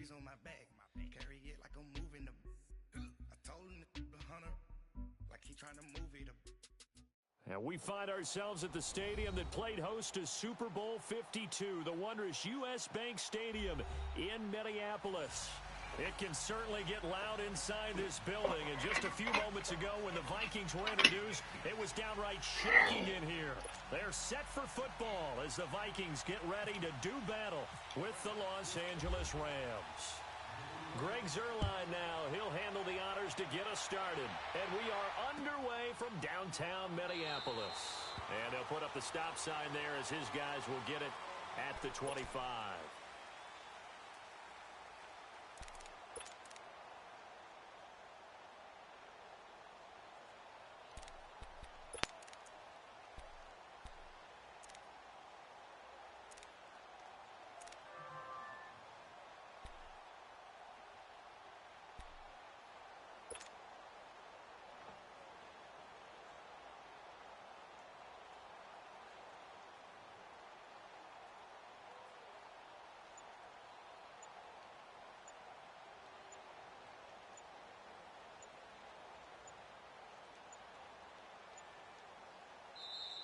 always on my back. Carry it like I'm moving the. I told him the hunter, like he trying to move it. And we find ourselves at the stadium that played host to Super Bowl 52, the wondrous U.S. Bank Stadium in Minneapolis. It can certainly get loud inside this building. And just a few moments ago when the Vikings were introduced, it was downright shaking in here. They're set for football as the Vikings get ready to do battle with the Los Angeles Rams. Greg Zuerlein now. He'll handle the honors to get us started. And we are underway from downtown Minneapolis. And they'll put up the stop sign there as his guys will get it at the 25.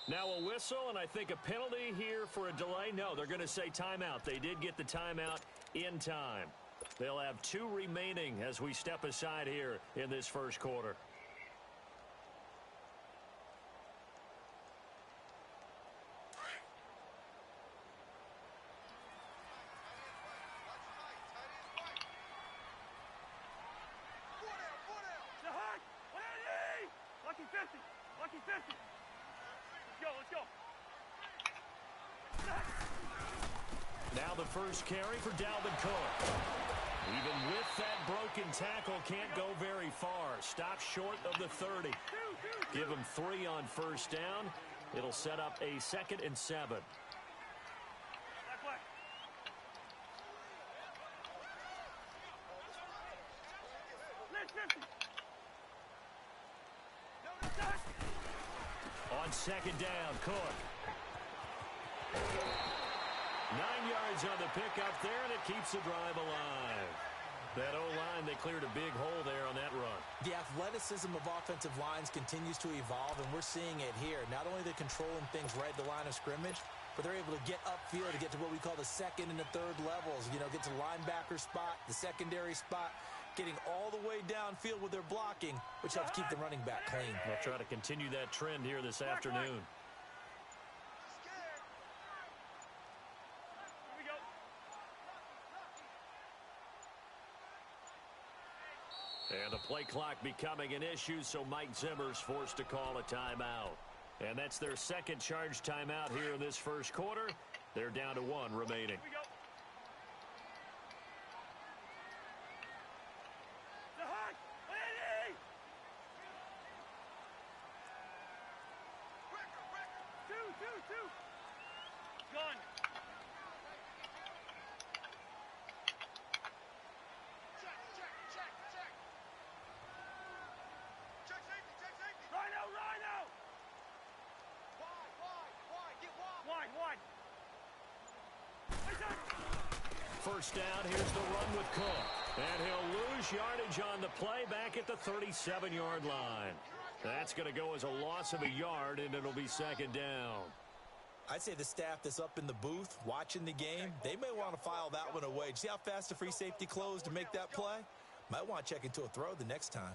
Now a whistle, and I think a penalty here for a delay. No, they're going to say timeout. They did get the timeout in time. They'll have 2 remaining as we step aside here in this first quarter. Now the first carry for Dalvin Cook. Even with that broken tackle, can't go very far. Stop short of the 30. Give him 3 on first down. It'll set up a 2nd and 7. On 2nd down, Cook. 9 yards on the pickup there, and it keeps the drive alive. That O-line, they cleared a big hole there on that run. The athleticism of offensive lines continues to evolve, and we're seeing it here. Not only are they controlling things right at the line of scrimmage, but they're able to get upfield to get to what we call the 2nd and the 3rd levels. You know, get to linebacker spot, the secondary spot, getting all the way downfield with their blocking, which helps keep the running back clean. They'll try to continue that trend here this afternoon. And the play clock becoming an issue, so Mike Zimmer's forced to call a timeout. And that's their 2nd charge timeout here in this first quarter. They're down to 1 remaining. First down, here's the run with Cook. And he'll lose yardage on the play back at the 37-yard line. That's going to go as a loss of a yard, and it'll be 2nd down. I'd say the staff that's up in the booth watching the game, they may want to file that one away. See how fast the free safety closed to make that play? Might want to check into a throw the next time.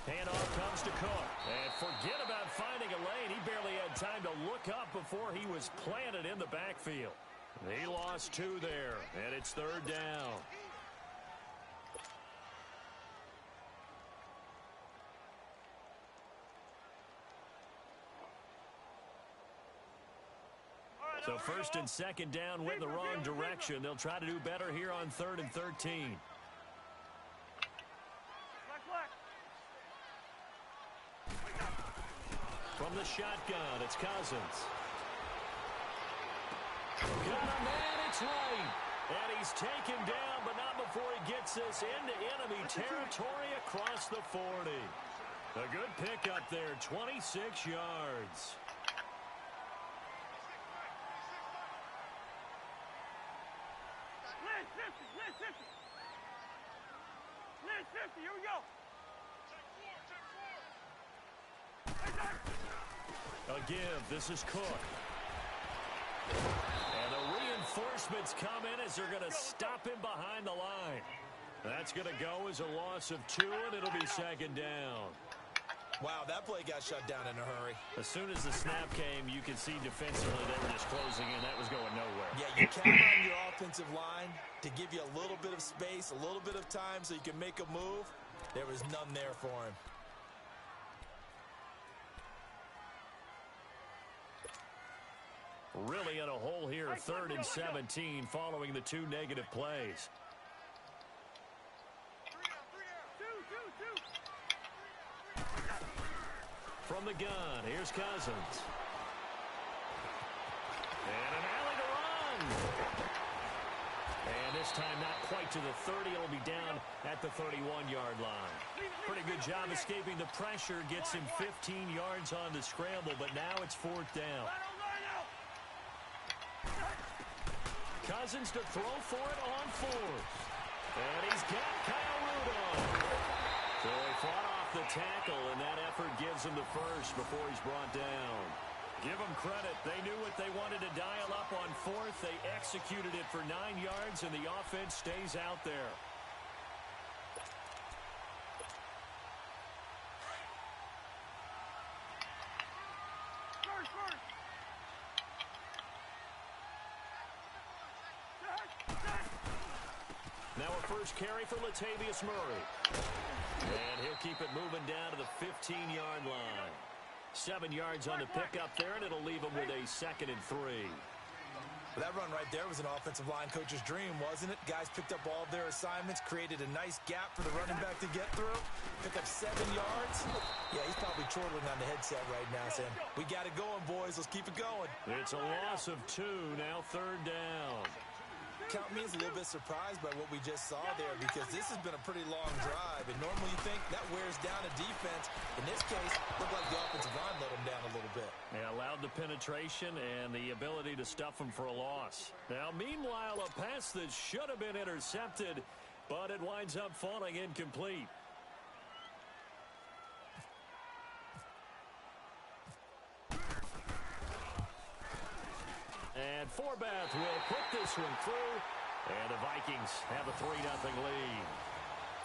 Handoff comes to Cook. And forget about finding a lane. He barely had time to look up before he was planted in the backfield. He lost 2 there, and it's 3rd down. So 1st and 2nd down went in the wrong direction. They'll try to do better here on 3rd and 13. From the shotgun, it's Cousins. Got a man, it's late. And he's taken down, but not before he gets this into enemy territory across the 40. A good pickup there, 26 yards. Lynch 50, here we go. A give, this is Cook. And the reinforcements come in as they're going to stop him behind the line. That's going to go as a loss of 2, and it'll be second down. Wow, that play got shut down in a hurry. As soon as the snap came, you could see defensively they were just closing in. That was going nowhere. Yeah, you count on your offensive line to give you a little bit of space, a little bit of time so you can make a move. There was none there for him. Really in a hole here, 3rd and 17 following the 2 negative plays. From the gun, here's Cousins. And an alley to run. And this time not quite to the 30. It'll be down at the 31-yard line. Pretty good job escaping the pressure. Gets him 15 yards on the scramble, but now it's 4th down. Cousins to throw for it on 4th. And he's got Kyle Rudolph. So he fought off the tackle, and that effort gives him the first before he's brought down. Give them credit. They knew what they wanted to dial up on 4th. They executed it for 9 yards, and the offense stays out there. Now a first carry for Latavius Murray. And he'll keep it moving down to the 15-yard line. 7 yards on the pickup there, and it'll leave him with a 2nd and 3. Well, that run right there was an offensive line coach's dream, wasn't it? Guys picked up all of their assignments, created a nice gap for the running back to get through. Picked up 7 yards. Yeah, he's probably chortling on the headset right now saying, we got it going, boys. Let's keep it going. It's a loss of 2, now 3rd down. Count me as a little bit surprised by what we just saw there because this has been a pretty long drive, and normally you think that wears down a defense. In this case, looked like the offensive line let them down a little bit. Yeah, allowed the penetration and the ability to stuff them for a loss. Now, meanwhile, a pass that should have been intercepted, but it winds up falling incomplete. And Forbath will put this one through, and the Vikings have a 3-0 lead.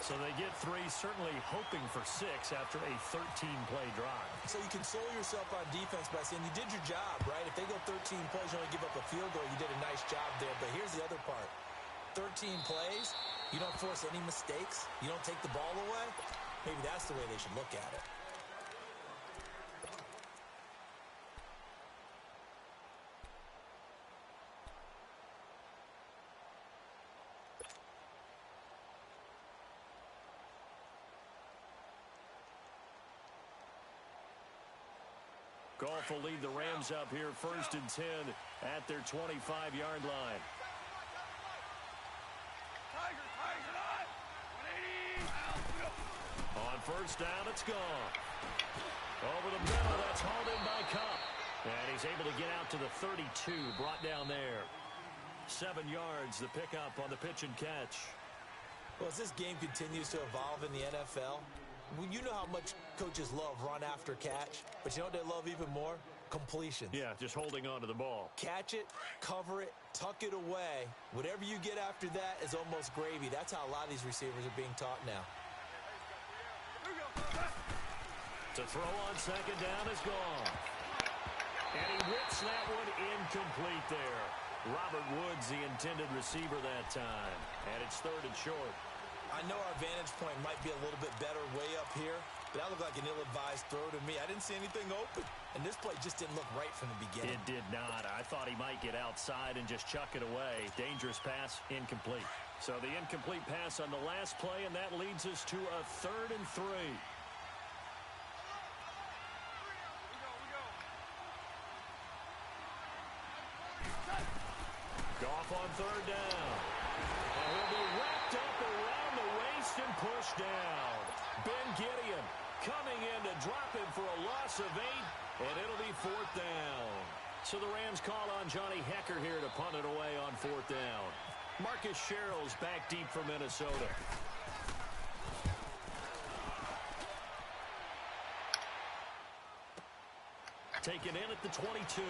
So they get 3, certainly hoping for 6 after a 13-play drive. So you console yourself on defense by saying you did your job, right? If they go 13 plays, you only give up a field goal, you did a nice job there. But here's the other part. 13 plays, you don't force any mistakes, you don't take the ball away. Maybe that's the way they should look at it. Goff will lead the Rams up here 1st and 10 at their 25-yard line. On 1st down, it's gone. Over the middle, that's hauled in by Cup. And he's able to get out to the 32, brought down there. 7 yards, the pickup on the pitch and catch. Well, as this game continues to evolve in the NFL, you know how much coaches love run after catch, but you know what they love even more? Completions. Yeah, just holding on to the ball. Catch it, cover it, tuck it away. Whatever you get after that is almost gravy. That's how a lot of these receivers are being taught now. To throw on 2nd down is gone. And he whips that one incomplete there. Robert Woods, the intended receiver that time. And it's 3rd and short. I know our vantage point might be a little bit better way up here, but that looked like an ill-advised throw to me. I didn't see anything open, and this play just didn't look right from the beginning. It did not. I thought he might get outside and just chuck it away. Dangerous pass, incomplete. So the incomplete pass on the last play, and that leads us to a 3rd and 3. Goff on 3rd down. And he'll be wrapped up around the waist and pushed down. Ben Gideon coming in to drop him for a loss of 8, and it'll be 4th down. So the Rams call on Johnny Hecker here to punt it away on 4th down. Marcus Sherrill's back deep for Minnesota. Taken in at the 22.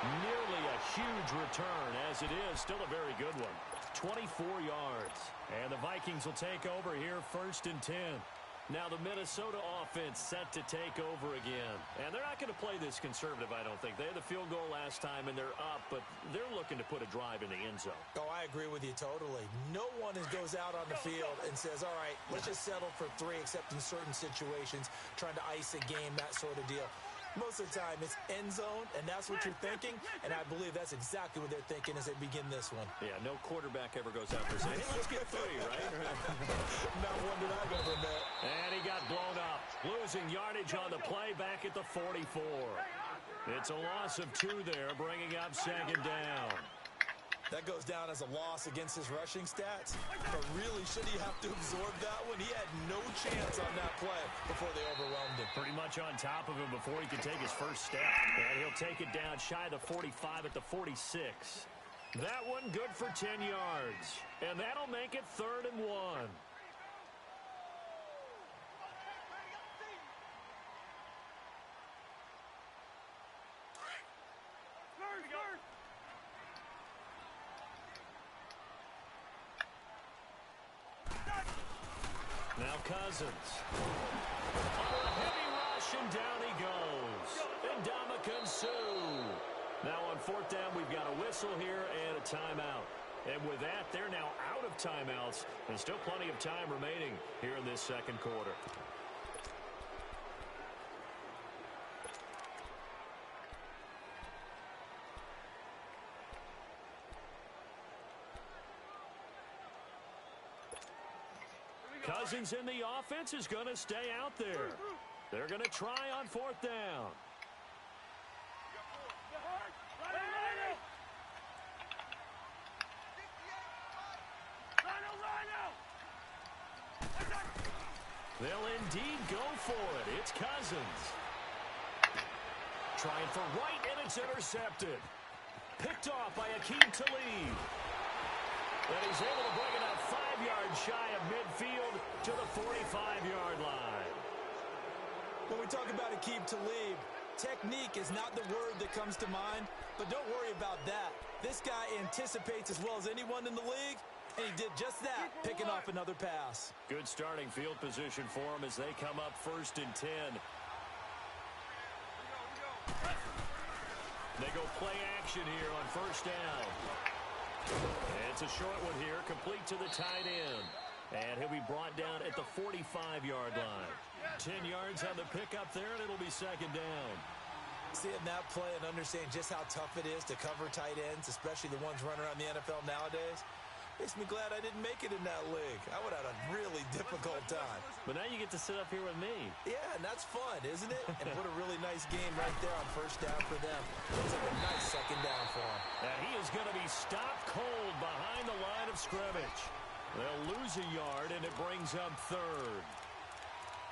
Nearly a huge return, as it is still a very good one. 24 yards. And the Vikings will take over here 1st and 10. Now the Minnesota offense set to take over again. And they're not going to play this conservative, I don't think. They had the field goal last time, and they're up, but they're looking to put a drive in the end zone. Oh, I agree with you totally. No one goes out on the field and says, all right, let's just settle for 3, except in certain situations, trying to ice a game, that sort of deal. Most of the time, it's end zone, and that's what you're thinking, and I believe that's exactly what they're thinking as they begin this one. Yeah, no quarterback ever goes out for saying, hey, let's get 3, right? Not one that I've ever met. And he got blown up, losing yardage on the play back at the 44. It's a loss of 2 there, bringing up 2nd down. That goes down as a loss against his rushing stats, but really, should he have to absorb that one? He had no chance on that play before they overwhelmed him. Pretty much on top of him before he could take his first step. And he'll take it down shy of the 45 at the 46. That one good for 10 yards. And that'll make it 3rd and 1. Now Cousins. On a heavy rush, and down he goes. And Ndamukong Suh. Now on 4th down, we've got a whistle here and a timeout. And with that, they're now out of timeouts. And still plenty of time remaining here in this 2nd quarter. Cousins in the offense is going to stay out there. They're going to try on 4th down. They'll indeed go for it. It's Cousins. Trying for right, and it's intercepted. Picked off by Aqib Talib. And he's able to bring it up 5 yards shy of midfield to the 45-yard line. When we talk about Aqib Talib, technique is not the word that comes to mind, but don't worry about that. This guy anticipates as well as anyone in the league, and he did just that, picking off another pass. Good starting field position for him as they come up 1st and 10. They go play action here on 1st down. It's a short one here, complete to the tight end. And he'll be brought down at the 45-yard line. 10 yards on the pickup there, and it'll be 2nd down. Seeing that play and understanding just how tough it is to cover tight ends, especially the ones running around the NFL nowadays, makes me glad I didn't make it in that league. I would have had a really difficult time. But now you get to sit up here with me. Yeah, and that's fun, isn't it? And what a really nice game right there on 1st down for them. Looks like a nice 2nd down for him. And he is going to be stopped cold behind the line of scrimmage. They'll lose a yard, and it brings up 3rd.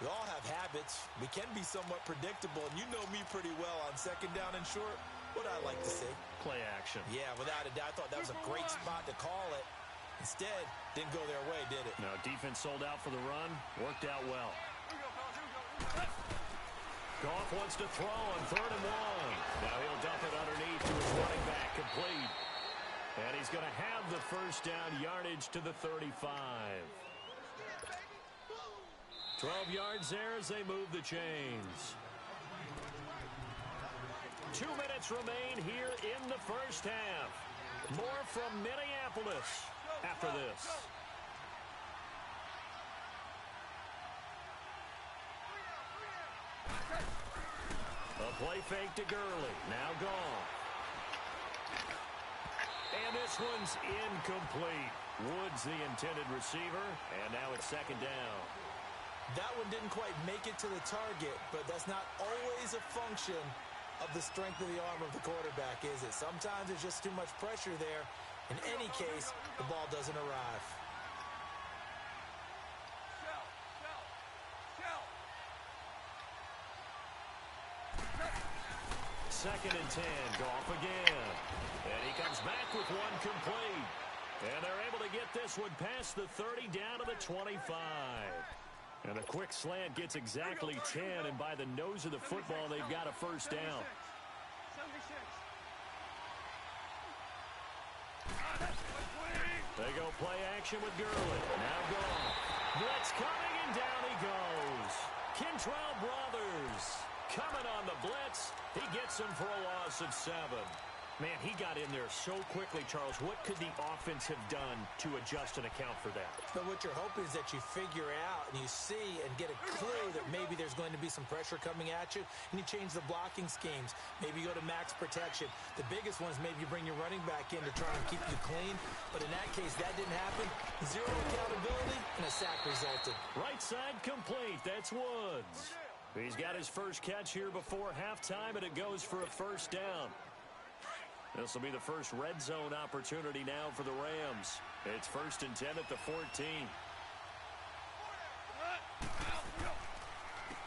We all have habits. We can be somewhat predictable, and you know me pretty well on 2nd down and short. What I like to see. Play action. Yeah, without a doubt. I thought that was a great spot to call it. Instead, didn't go their way, did it? No, defense sold out for the run. Worked out well. Goff wants to throw on 3rd and 1. Now he'll dump it underneath to his running back, complete. And he's going to have the 1st down yardage to the 35. 12 yards there as they move the chains. 2 minutes remain here in the 1st half. More from Minneapolis after this. A play fake to Gurley. Now gone. And this one's incomplete. Woods the intended receiver. And now it's 2nd down. That one didn't quite make it to the target, but that's not always a function of the strength of the arm of the quarterback, is it? Sometimes there's just too much pressure there. In any case, the ball doesn't arrive. Second and 10, Goff again. And he comes back with one complete. And they're able to get this one past the 30 down to the 25. And a quick slant gets exactly 10, and by the nose of the football, they've got a first down. 76. They go play action with Gurley. Now Goff. Blitz coming, and down he goes. Kentrell Brothers coming on the blitz. He gets him for a loss of 7. Man, he got in there so quickly, Charles. What could the offense have done to adjust and account for that? But what you're hoping is that you figure out and you see and get a clue that maybe there's going to be some pressure coming at you, and you change the blocking schemes. Maybe you go to max protection. The biggest one is maybe you bring your running back in to try and keep you clean. But in that case, that didn't happen. Zero accountability, and a sack resulted. Right side complete. That's Woods. He's got his first catch here before halftime, and it goes for a first down. This will be the first red zone opportunity now for the Rams. It's 1st and 10 at the 14.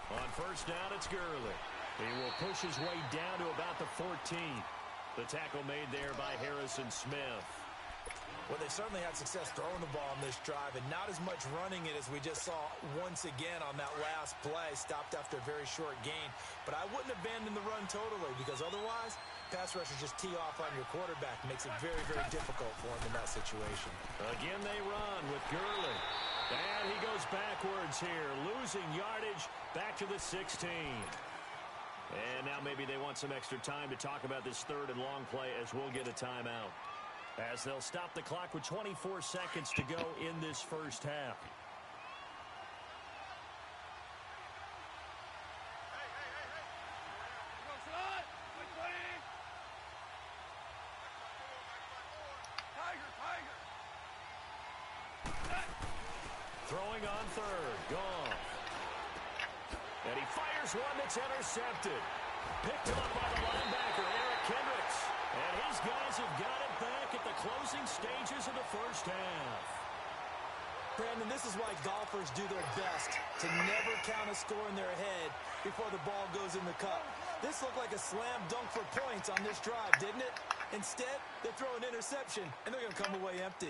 On first down, it's Gurley. He will push his way down to about the 14. The tackle made there by Harrison Smith. Well, they certainly had success throwing the ball on this drive, and not as much running it as we just saw once again on that last play. Stopped after a very short gain. But I wouldn't abandon the run totally, because otherwise, pass rushers just tee off on your quarterback. Makes it very, very difficult for him in that situation. Again, they run with Gurley. And he goes backwards here, losing yardage back to the 16. And now maybe they want some extra time to talk about this third and long play, as we'll get a timeout, as they'll stop the clock with 24 seconds to go in this first half. Throwing on third, Goff. And he fires one that's intercepted. Picked up by the linebacker, Eric Kendricks. And his guys have got it back at the closing stages of the first half. Brandon, this is why golfers do their best to never count a score in their head before the ball goes in the cup. This looked like a slam dunk for points on this drive, didn't it? Instead, they throw an interception, and they're going to come away empty.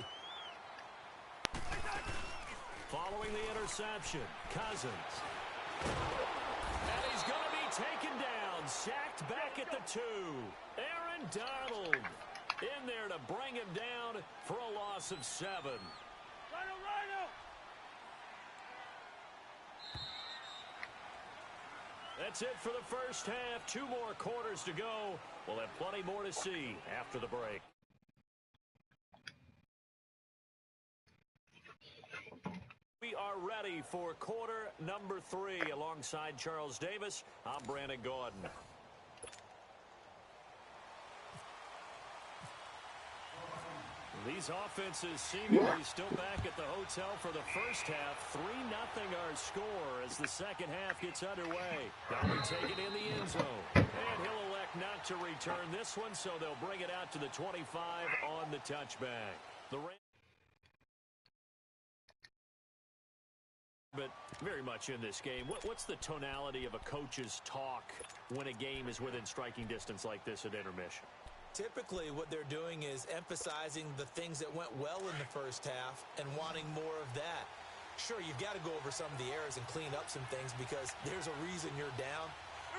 Following the interception, Cousins. And he's going to be taken down, sacked back at the 2. Aaron Donald in there to bring him down for a loss of 7. Rhino! That's it for the first half. 2 more quarters to go. We'll have plenty more to see after the break. We are ready for quarter number 3. Alongside Charles Davis, I'm Brandon Gordon. These offenses seemingly still back at the hotel for the first half. 3-0 our score as the second half gets underway. Goller take it in the end zone. And he'll elect not to return this one, so they'll bring it out to the 25 on the touchback. But very much in this game, what's the tonality of a coach's talk when a game is within striking distance like this at intermission? Typically, what they're doing is emphasizing the things that went well in the first half and wanting more of that. Sure, you've got to go over some of the errors and clean up some things because there's a reason you're down.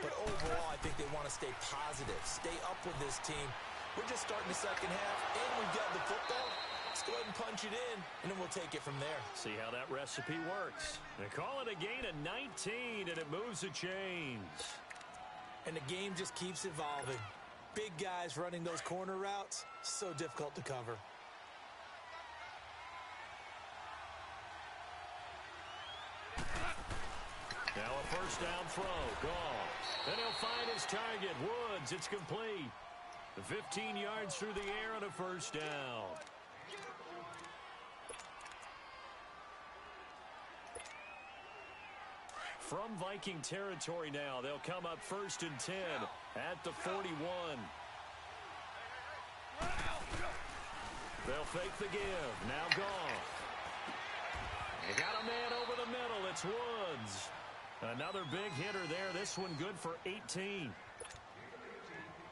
But overall, I think they want to stay positive, stay up with this team. We're just starting the second half, and we've got the football. Let's go ahead and punch it in, and then we'll take it from there. See how that recipe works. They call it a gain of 19, and it moves the chains. And the game just keeps evolving. Big guys running those corner routes, so difficult to cover. Now a first down throw. Goff. And he'll find his target. Woods. It's complete. 15 yards through the air and a first down. from Viking territory now. They'll come up 1st and 10 at the 41. They'll fake the give. Now Goff. They got a man over the middle. It's Woods. Another big hitter there. This one good for 18.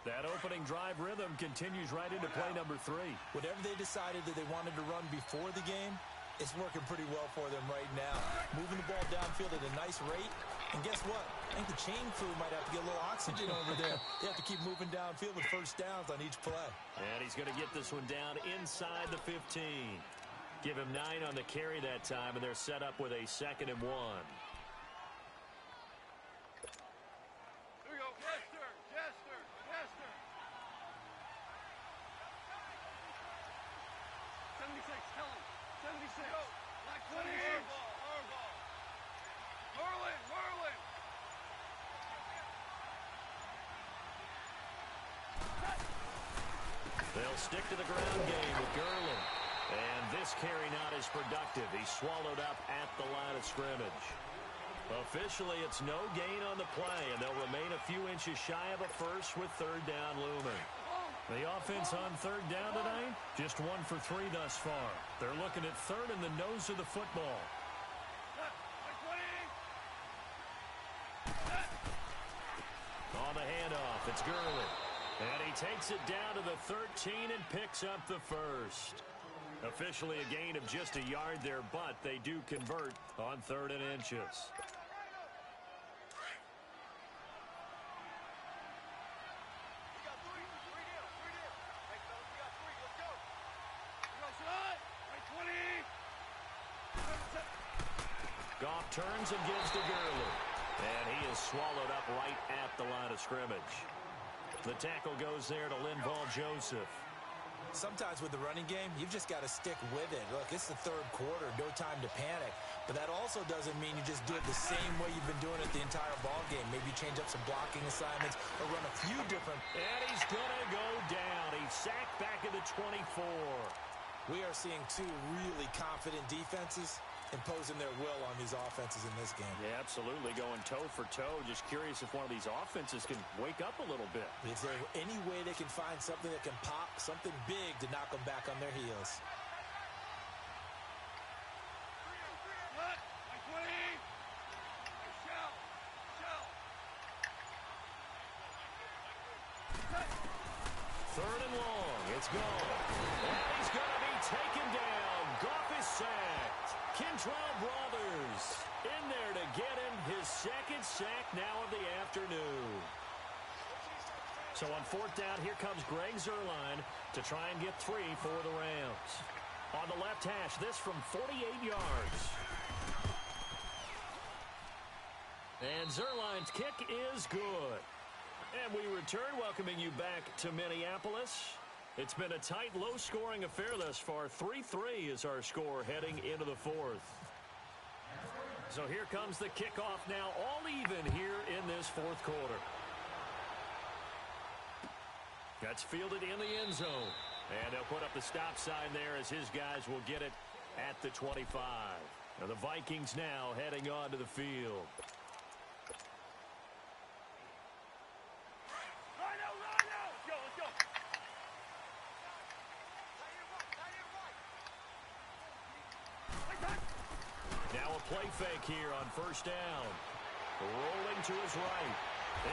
That opening drive rhythm continues right into play number 3. Whatever they decided that they wanted to run before the game, it's working pretty well for them right now. Moving the ball downfield at a nice rate. And guess what? I think the chain crew might have to get a little oxygen over there. They have to keep moving downfield with first downs on each play. And he's going to get this one down inside the 15. Give him 9 on the carry that time, and they're set up with a 2nd and 1. They'll stick to the ground game with Gurley. And this carry not as productive. He's swallowed up at the line of scrimmage. Officially, it's no gain on the play, and they'll remain a few inches shy of a first with 3rd down looming. The offense on 3rd down tonight, just 1 for 3 thus far. They're looking at 3rd in the nose of the football. On the handoff, it's Gurley. And he takes it down to the 13 and picks up the first. Officially a gain of just a yard there, but they do convert on 3rd and inches. Goff turns and gives to Gurley. And he is swallowed up right at the line of scrimmage. The tackle goes there to Linval Joseph. Sometimes with the running game, you've just got to stick with it. Look, it's the 3rd quarter, no time to panic. But that also doesn't mean you just do it the same way you've been doing it the entire ball game. Maybe change up some blocking assignments or run a few different. And he's going to go down. He's sacked back at the 24. We are seeing 2 really confident defenses imposing their will on these offenses in this game. Yeah, absolutely, going toe for toe. Just curious if one of these offenses can wake up a little bit. Is there any way they can find something that can pop, something big to knock them back on their heels? Third and long, it's gone. And he's going to be taken down. Goff is sacked. Kentrell Brothers in there to get him his 2nd sack now of the afternoon. So on 4th down, here comes Greg Zuerlein to try and get 3 for the Rams. On the left hash, this from 48 yards. And Zuerlein's kick is good. And we return, welcoming you back to Minneapolis. It's been a tight, low-scoring affair thus far. 3-3 is our score heading into the 4th. So here comes the kickoff now, all even here in this 4th quarter. That's fielded in the end zone. And they'll put up the stop sign there as his guys will get it at the 25. Now the Vikings now heading onto the field. Now a play fake here on 1st down. Rolling to his right.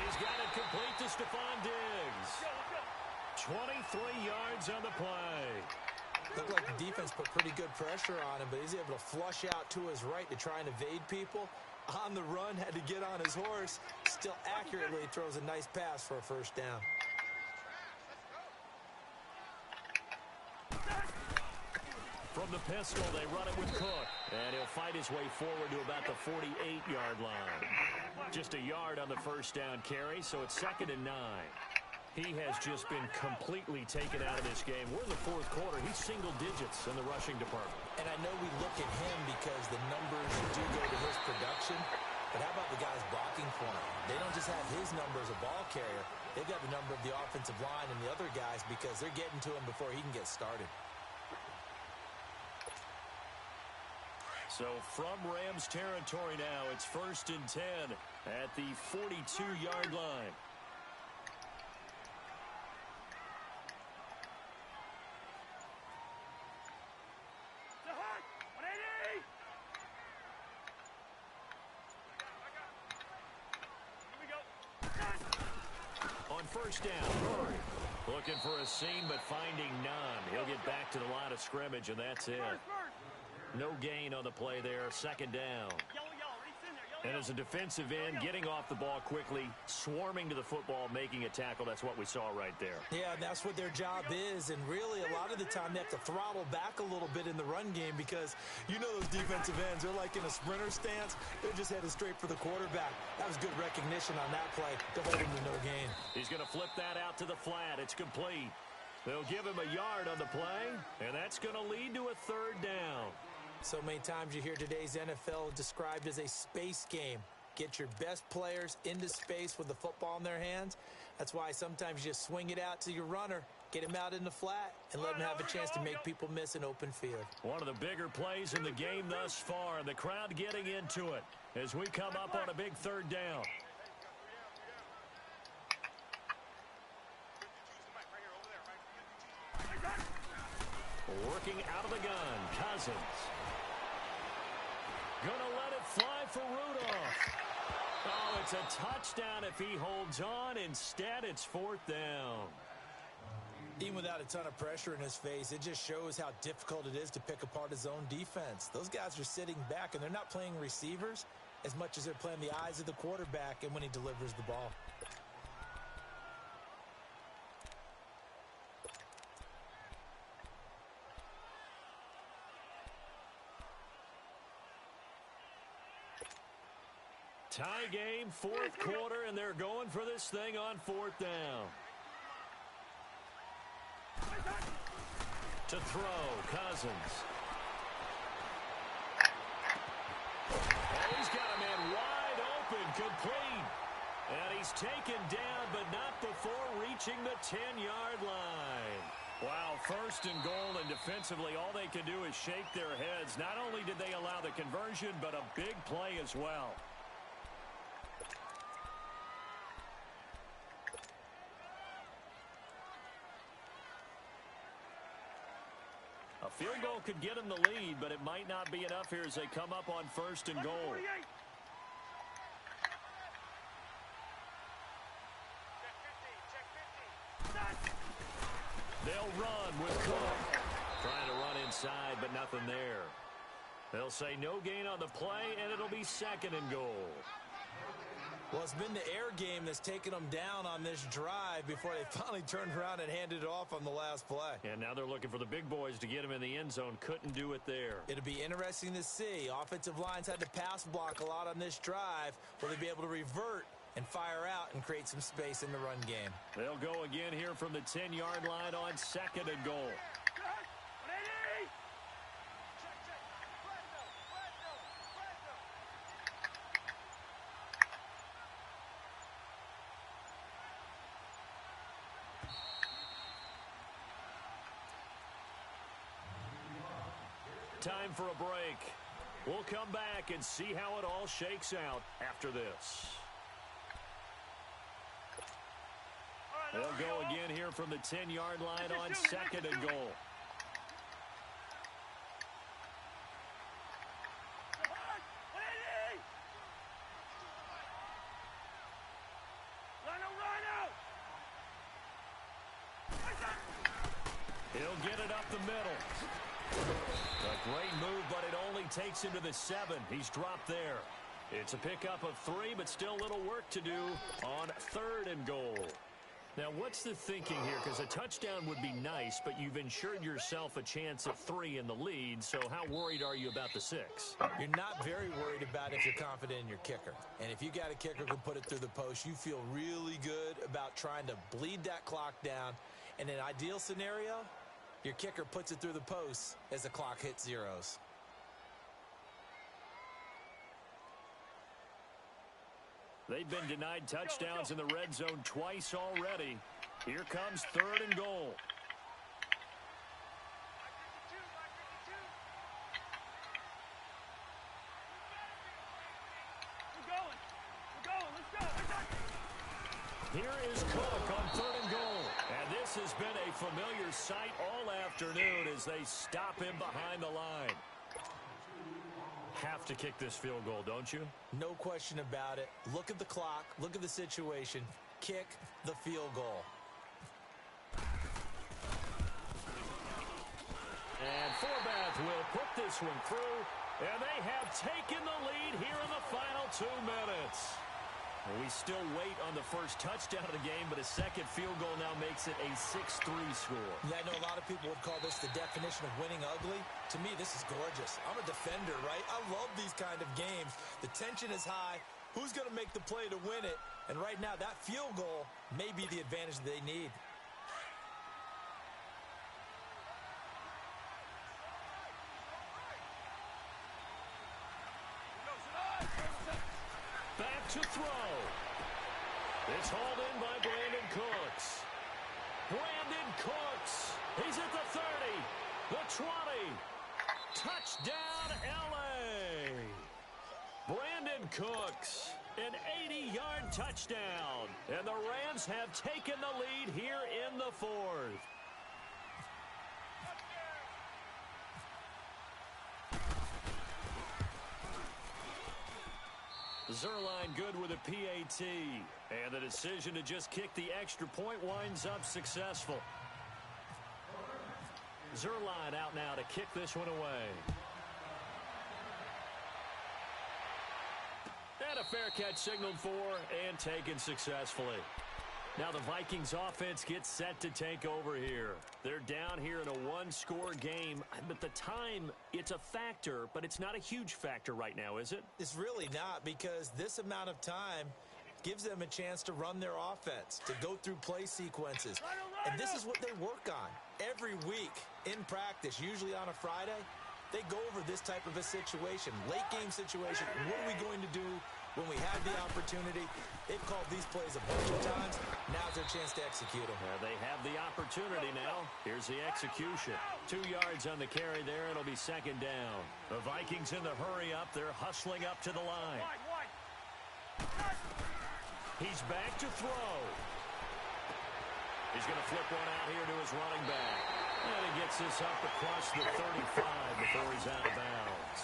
He's got it complete to Stephon Diggs. 23 yards on the play. Looked like the defense put pretty good pressure on him, but he's able to flush out to his right to try and evade people. On the run, had to get on his horse. Still accurately throws a nice pass for a 1st down. From the pistol, they run it with Cook. And he'll fight his way forward to about the 48-yard line. Just a yard on the 1st down carry, so it's 2nd and 9. He has just been completely taken out of this game. We're in the 4th quarter. He's single digits in the rushing department. And I know we look at him because the numbers do go to his production. But how about the guys blocking for him? They don't just have his number as a ball carrier. They've got the number of the offensive line and the other guys because they're getting to him before he can get started. So So from Rams territory now, it's 1st and 10 at the 42-yard line. On first down, Murray looking for a seam but finding none. He'll get back to the line of scrimmage, and that's it. No gain on the play there. 2nd down. And as a defensive end, getting off the ball quickly, swarming to the football, making a tackle, that's what we saw right there. Yeah, that's what their job is, and really a lot of the time they have to throttle back a little bit in the run game because you know those defensive ends, they're like in a sprinter stance. They're just headed straight for the quarterback. That was good recognition on that play to hold him to no gain. He's going to flip that out to the flat. It's complete. They'll give him a yard on the play, and that's going to lead to a 3rd down. So many times you hear today's NFL described as a space game. Get your best players into space with the football in their hands. That's why sometimes you just swing it out to your runner, get him out in the flat, and let him have a chance to make people miss an open field. One of the bigger plays in the game thus far, and the crowd getting into it as we come up on a big 3rd down. Working out of the gun, Cousins. Gonna let it fly for Rudolph. Oh, it's a touchdown if he holds on. Instead, it's 4th down. Even without a ton of pressure in his face, it just shows how difficult it is to pick apart his own defense. Those guys are sitting back, and they're not playing receivers as much as they're playing the eyes of the quarterback and when he delivers the ball. Tie game, 4th quarter, and they're going for this thing on 4th down. To throw, Cousins. Oh, he's got a man wide open, complete. And he's taken down, but not before reaching the 10-yard line. Wow, 1st and goal, and defensively, all they can do is shake their heads. Not only did they allow the conversion, but a big play as well. A field goal could get them the lead, but it might not be enough here as they come up on 1st and goal. They'll run with Cook. Trying to run inside, but nothing there. They'll say no gain on the play, and it'll be 2nd and goal. Well, it's been the air game that's taken them down on this drive before they finally turned around and handed it off on the last play. And now they're looking for the big boys to get them in the end zone. Couldn't do it there. It'll be interesting to see. Offensive lines had to pass block a lot on this drive. Will they be able to revert and fire out and create some space in the run game? They'll go again here from the 10-yard line on 2nd and goal. Time for a break. We'll come back and see how it all shakes out after this. They'll go again here from the 10-yard line on 2nd and goal. He'll get it up the middle. A great move, but it only takes him to the 7. He's dropped there. It's a pickup of 3, but still a little work to do on 3rd and goal. Now, what's the thinking here? Because a touchdown would be nice, but you've ensured yourself a chance at 3 in the lead, so how worried are you about the 6? You're not very worried about it if you're confident in your kicker. And if you got a kicker who can put it through the post, you feel really good about trying to bleed that clock down. In an ideal scenario, your kicker puts it through the post as the clock hits zeros. They've been denied touchdowns in the red zone twice already. Here comes 3rd and goal. Here is Cook on 3rd and goal. And this has been a familiar sight all afternoon as they stop him behind the line. Have to kick this field goal, don't you? No question about it. Look at the clock. Look at the situation. Kick the field goal. And Forbath will put this one through, and they have taken the lead here in the final 2 minutes. And we still wait on the first touchdown of the game, but a second field goal now makes it a 6-3 score. Yeah, I know a lot of people would call this the definition of winning ugly. To me, this is gorgeous. I'm a defender, right? I love these kind of games. The tension is high. Who's going to make the play to win it? And right now, that field goal may be the advantage that they need. Back to throw. It's hauled in by Brandon Cooks. Brandon Cooks. He's at the 30, the 20. Touchdown, L.A. Brandon Cooks, an 80-yard touchdown. And the Rams have taken the lead here in the 4th. Zerline good with a PAT. And the decision to just kick the extra point winds up successful. Zerline out now to kick this one away. And a fair catch signaled for and taken successfully. Now the Vikings offense gets set to take over here. They're down here in a one-score game, but the time, it's a factor, but it's not a huge factor right now, is it? It's really not, because this amount of time gives them a chance to run their offense, to go through play sequences. And this is what they work on every week in practice, usually on a Friday. They go over this type of a situation, late game situation. What are we going to do when we have the opportunity? They've called these plays a bunch of times. Now's their chance to execute them. They have the opportunity now. Here's the execution. 2 yards on the carry there. It'll be 2nd down. The Vikings in the hurry up. They're hustling up to the line. He's back to throw. He's going to flip one out here to his running back. And he gets this up across the 35 before he's out of bounds.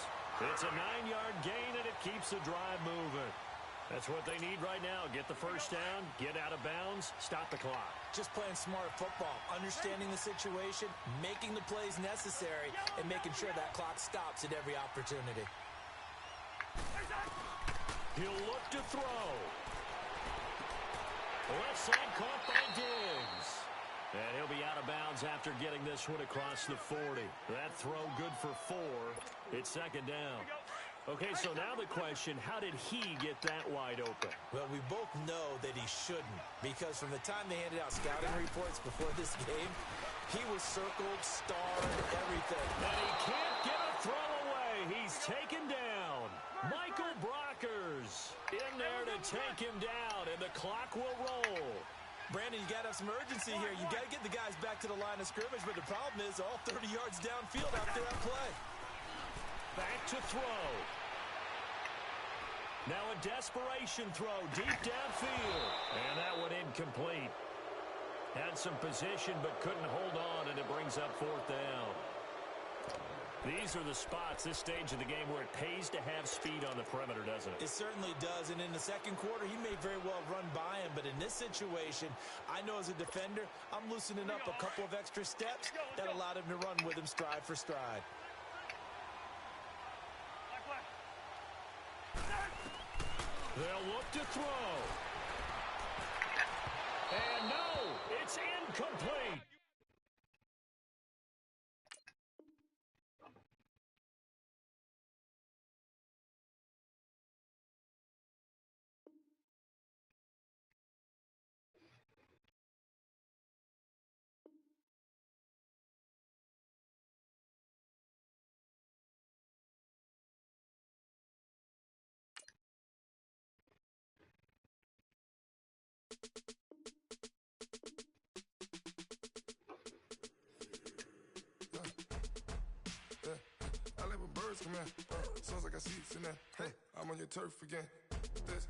It's a 9-yard gain, and it keeps the drive moving. That's what they need right now. Get the first down, get out of bounds, stop the clock. Just playing smart football, understanding the situation, making the plays necessary, and making sure that clock stops at every opportunity. He'll look to throw. Left side caught by Diggs. And he'll be out of bounds after getting this one across the 40. That throw good for 4. It's 2nd down. Okay, so now the question, how did he get that wide open? Well, we both know that he shouldn't, because from the time they handed out scouting reports before this game, he was circled, starred, everything. And he can't get a throw away. He's taken down. Michael Brockers in there to take him down, and the clock will roll. Brandon, you got to have some urgency here. You got to get the guys back to the line of scrimmage, but the problem is all 30 yards downfield after that play. Back to throw. Now a desperation throw deep downfield. And that one incomplete. Had some position but couldn't hold on, and it brings up 4th down. These are the spots, this stage of the game, where it pays to have speed on the perimeter, doesn't it? It certainly does, and in the second quarter, he may very well run by him, but in this situation, I know as a defender, I'm loosening up a couple of extra steps that allowed him to run with him stride for stride. They'll look to throw. And no, it's incomplete. I let my birds come in. Sounds like I see it in there. Hey, I'm on your turf again. This.